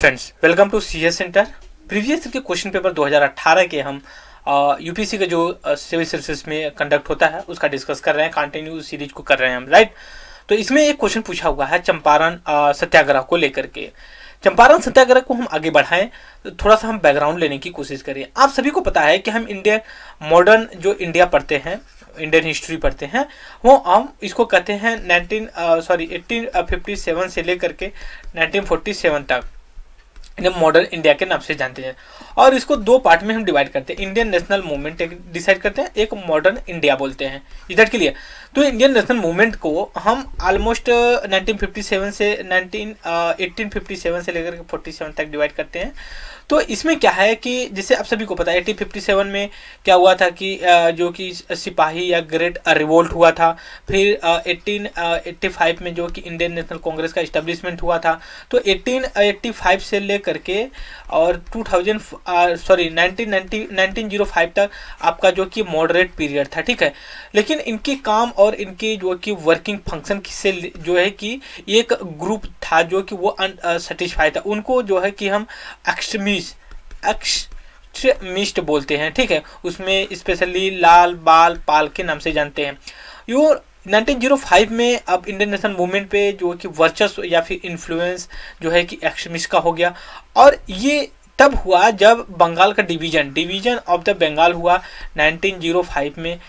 Friends, welcome to CS centre. Previous के question paper 2018 के हम यूपीसी के जो सिविल सर्विसेज में कंडक्ट होता है उसका डिस्कस कर रहे हैं, कंटिन्यू सीरीज को कर रहे हैं हम, राइट। तो इसमें एक क्वेश्चन पूछा हुआ है चंपारण सत्याग्रह को लेकर के। चंपारण सत्याग्रह को हम आगे बढ़ाएं तो थोड़ा सा हम बैकग्राउंड लेने की कोशिश करें। आप सभी को पता है कि हम इंडियन मॉडर्न जो इंडिया पढ़ते हैं, इंडियन हिस्ट्री पढ़ते हैं, वो हम इसको कहते हैं 1857 से लेकर के 1947 तक मॉडर्न इंडिया के नाम से जानते हैं। और इसको दो पार्ट में हम डिवाइड करते हैं। इंडियन नेशनल मूवमेंट एक डिसाइड करते हैं, एक मॉडर्न इंडिया बोलते हैं इधर के लिए। तो इंडियन नेशनल मूवमेंट को हम ऑलमोस्ट 1857 से लेकर के 47 तक डिवाइड करते हैं। तो इसमें क्या है कि जैसे आप सभी को पता है 1857 में क्या हुआ था कि जो कि सिपाही या ग्रेट रिवोल्ट हुआ था। फिर 1885 में जो कि इंडियन नेशनल कांग्रेस का इस्टेब्लिशमेंट हुआ था। तो 1885 से लेकर के और 1905 तक आपका जो कि मॉडरेट पीरियड था, ठीक है। लेकिन इनके काम और इनकी जो कि वर्किंग फंक्शन से जो है कि एक ग्रुप था जो कि वो अनसेटिस्फाइड था। उनको जो है कि हम एक्सट्रीमिस्ट बोलते हैं, ठीक है। उसमें स्पेशली लाल बाल पाल के नाम से जानते हैं। यो 1905 में अब इंडियन नेशनल मूवमेंट पे जो कि वर्चस्व या फिर इन्फ्लुएंस जो है कि एक्सट्रीमिस्ट का हो गया। और ये तब हुआ जब बंगाल का डिवीजन ऑफ द बंगाल हुआ 1905 में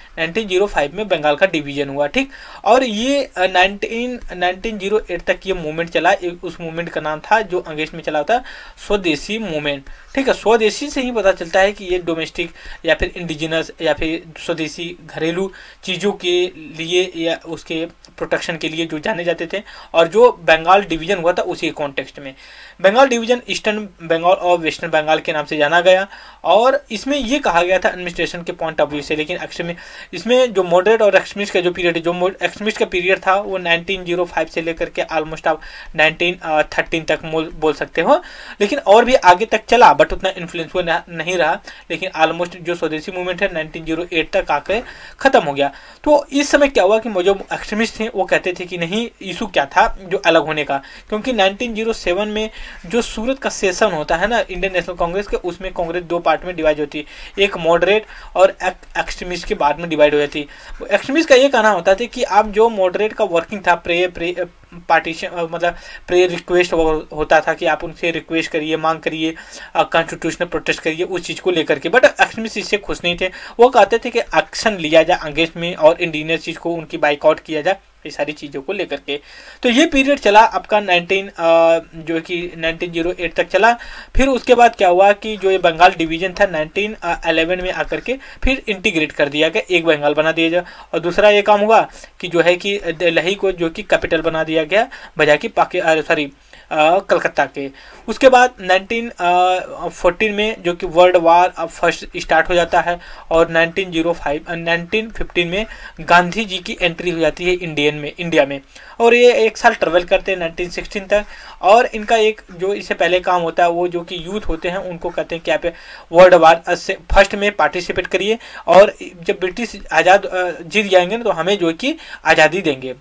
बंगाल का डिवीजन हुआ, ठीक। और ये 1908 तक ये मूवमेंट चला। उस मूवमेंट का नाम था जो अंग्रेज में चला था स्वदेशी मूवमेंट, ठीक है। स्वदेशी से ही पता चलता है कि ये डोमेस्टिक या फिर इंडिजिनस या फिर स्वदेशी घरेलू चीज़ों के लिए या उसके प्रोटेक्शन के लिए जो जाने जाते थे। और जो बंगाल डिवीजन हुआ था उसी कॉन्टेक्स्ट में बंगाल डिवीजन ईस्टर्न बंगाल और वेस्टर्न बंगाल के नाम से जाना गया। और इसमें ये कहा गया था एडमिनिस्ट्रेशन के पॉइंट ऑफ व्यू से। लेकिन एक्सट्रीमिस्ट इसमें जो मॉडरेट और एक्सट्रीमिस्ट का जो पीरियड है, जो एक्सट्रीमिस्ट का पीरियड था वो 1905 से लेकर के ऑलमोस्ट आप 1913 तक बोल सकते हो। लेकिन और भी आगे तक चला बट उतना इन्फ्लुएंसफुल नहीं रहा। लेकिन ऑलमोस्ट जो स्वदेशी मूवमेंट है 1908 तक आकर खत्म हो गया। तो इस समय क्या हुआ कि जो एक्सट्रीमिस्ट थे वो कहते थे कि नहीं, इशू क्या था जो अलग होने का। क्योंकि 1907 में जो सूरत का सेशन होता है ना इंडियन नेशनल कांग्रेस के, उसमें कांग्रेस दो पार्ट में डिवाइड होती है, एक मॉडरेट और एक्सट्रीमिस्ट के बाद में डिवाइड हो जाती है। एक्सट्रीमिस्ट का ये कहना होता था कि आप जो मॉडरेट का वर्किंग था पार्टीशन मतलब प्रेयर रिक्वेस्ट होता था कि आप उनसे रिक्वेस्ट करिए, मांग करिए, कॉन्स्टिट्यूशनल प्रोटेस्ट करिए उस चीज़ को लेकर के। बट एक्सट्रीमिस्ट इससे खुश नहीं थे। वो कहते थे कि एक्शन लिया जाए अंग्रेज में और इंडिजिनस चीज़ को उनकी बाइकआउट किया जाए, ये सारी चीज़ों को लेकर के। तो ये पीरियड चला आपका 1908 तक चला। फिर उसके बाद क्या हुआ कि जो ये बंगाल डिवीजन था 1911 में आकर के फिर इंटीग्रेट कर दिया गया, एक बंगाल बना दिया गया। और दूसरा ये काम हुआ कि जो है कि दिल्ली को जो कि कैपिटल बना दिया गया बजाय कि कलकत्ता के। उसके बाद 1914 में जो कि वर्ल्ड वार फर्स्ट स्टार्ट हो जाता है। और 1915 में गांधी जी की एंट्री हो जाती है इंडिया में। और ये एक साल ट्रेवल करते हैं 1916 तक। और इनका एक जो इससे पहले काम होता है वो जो कि यूथ होते हैं उनको कहते हैं कि आप वर्ल्ड वार फर्स्ट में पार्टिसिपेट करिए और जब ब्रिटिश आज़ाद जीत जाएंगे ना तो हमें जो कि आज़ादी देंगे।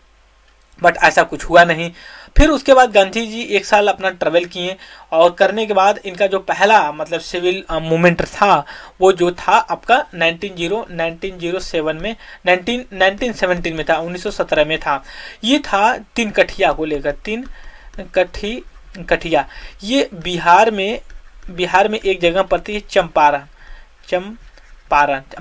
बट ऐसा कुछ हुआ नहीं। फिर उसके बाद गांधी जी एक साल अपना ट्रेवल किए और करने के बाद इनका जो पहला मतलब सिविल मूवमेंट था वो जो था आपका 1917 में 1917 में था, 1917 में था। ये था तीन कठिया को लेकर, तीन कठिया। ये बिहार में एक जगह पड़ती है चंपारण।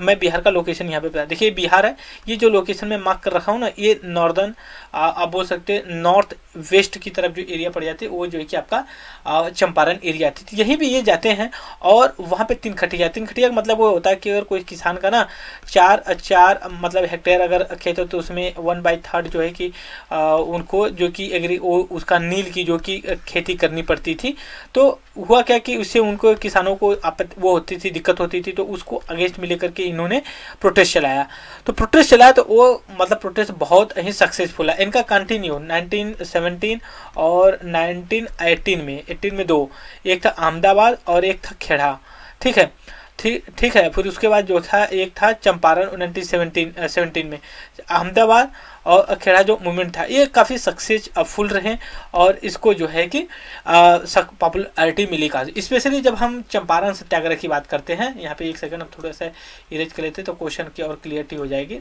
मैं बिहार का लोकेशन यहाँ पे बता, देखिए बिहार है। ये जो लोकेशन में मार्क कर रखा हूँ ना, ये नॉर्दर्न आप बोल सकते हैं नॉर्थ वेस्ट की तरफ जो एरिया पड़ जाती है वो जो है कि आपका चंपारण एरिया थी। तो यहीं भी ये जाते हैं और वहाँ पे तीन खटिया का मतलब वो होता है कि अगर कोई किसान का ना चार मतलब हेक्टेयर अगर खेत हो तो उसमें 1/3 जो है कि उनको जो कि उसका नील की जो कि खेती करनी पड़ती थी। तो हुआ क्या कि उससे उनको किसानों को दिक्कत होती थी। तो उसको अगेंस्ट में लेकर के इन्होंने प्रोटेस्ट चलाया। तो वो मतलब प्रोटेस्ट बहुत ही सक्सेसफुल है। इनका कंटिन्यू 1917 और 1918 में 18 में दो, एक था अहमदाबाद और एक था खेड़ा, ठीक है। ठीक है। फिर उसके बाद जो था एक था चंपारण 1917 में, अहमदाबाद और खेड़ा जो मूवमेंट था, ये काफ़ी सक्सेसफुल रहे और इसको जो है कि पॉपुलैरिटी मिली काफ़ी। स्पेशली जब हम चंपारण सत्याग्रह की बात करते हैं, यहाँ पे एक सेकंड हम थोड़ा सा इरेज कर लेते तो क्वेश्चन की और क्लियरिटी हो जाएगी।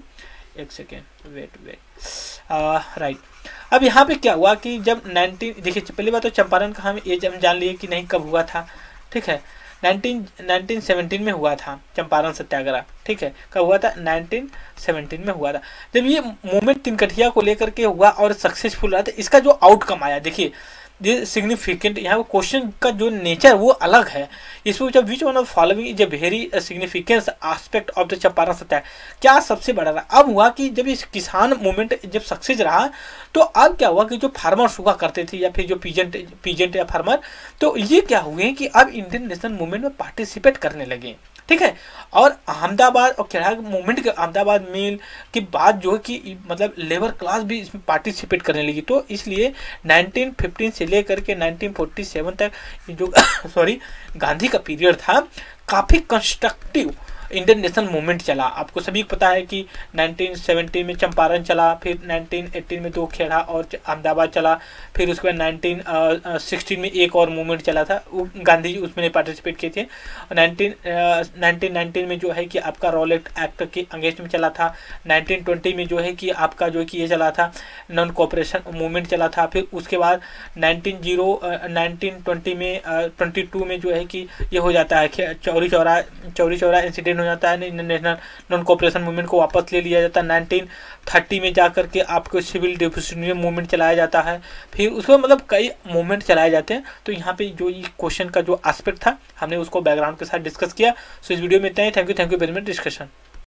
एक सेकेंड वेट राइट। अब यहाँ पे क्या हुआ कि जब देखिए पहली बात तो चंपारण का हम एज हम जान लिए कि नहीं कब हुआ था, ठीक है, 1917 में हुआ था चंपारण सत्याग्रह, ठीक है। कब हुआ था? 1917 में हुआ था। जब ये मूवमेंट तिनकठिया को लेकर के हुआ और सक्सेसफुल रहा, तो इसका जो आउटकम आया, देखिए ये सिग्निफिकेंट, यहाँ क्वेश्चन का जो नेचर वो अलग है। इसमें जब which one of following is a very significance aspect of the Champaran Satyagraha, क्या सबसे बड़ा रहा? अब हुआ कि जब इस किसान मूवमेंट जब सक्सेस रहा, तो अब क्या हुआ कि जो फार्मर्स हुआ करते थे या फिर जो पीजेंट या फार्मर, तो ये क्या हुए कि अब इंडियन नेशनल मूवमेंट में पार्टिसिपेट करने लगे, ठीक है। और अहमदाबाद और खेड़ा मूवमेंट के अहमदाबाद मिल के बाद जो है कि मतलब लेबर क्लास भी इसमें पार्टिसिपेट करने लगी। तो इसलिए 1915 से लेकर के 1947 तक जो सॉरी गांधी का पीरियड था, काफ़ी कंस्ट्रक्टिव इंडियन नेशनल मूवमेंट चला। आपको सभी को पता है कि 1917 में चंपारण चला, फिर 1918 में 2 खेड़ा और अहमदाबाद चला, फिर उसके बाद 1916 में एक और मूवमेंट चला था, वो गांधी जी उसमें पार्टिसिपेट किए थे। 1919 में जो है कि आपका रॉलेट एक्ट के अगेंस्ट में चला था। 1920 में जो है कि आपका जो है कि ये चला था, नॉन कोऑपरेशन मूवमेंट चला था। फिर उसके बाद 1920 में 22 में जो है कि ये हो जाता है चौरी चौरा इंसिडेंट हो जाता है, नेशनल नॉन कोऑपरेशन मूवमेंट को वापस ले लिया जाता है। 1930 में जाकर के आपको सिविल डिसोसिएशन मूवमेंट चलाया जाता है। फिर उसको मतलब कई मूवमेंट चलाए जाते हैं। तो यहाँ पे जो ये क्वेश्चन का जो एस्पेक्ट था, हमने उसको बैकग्राउंड के साथ डिस्कस किया। सो इस वीडियो में इतना ही। Thank you very much discussion.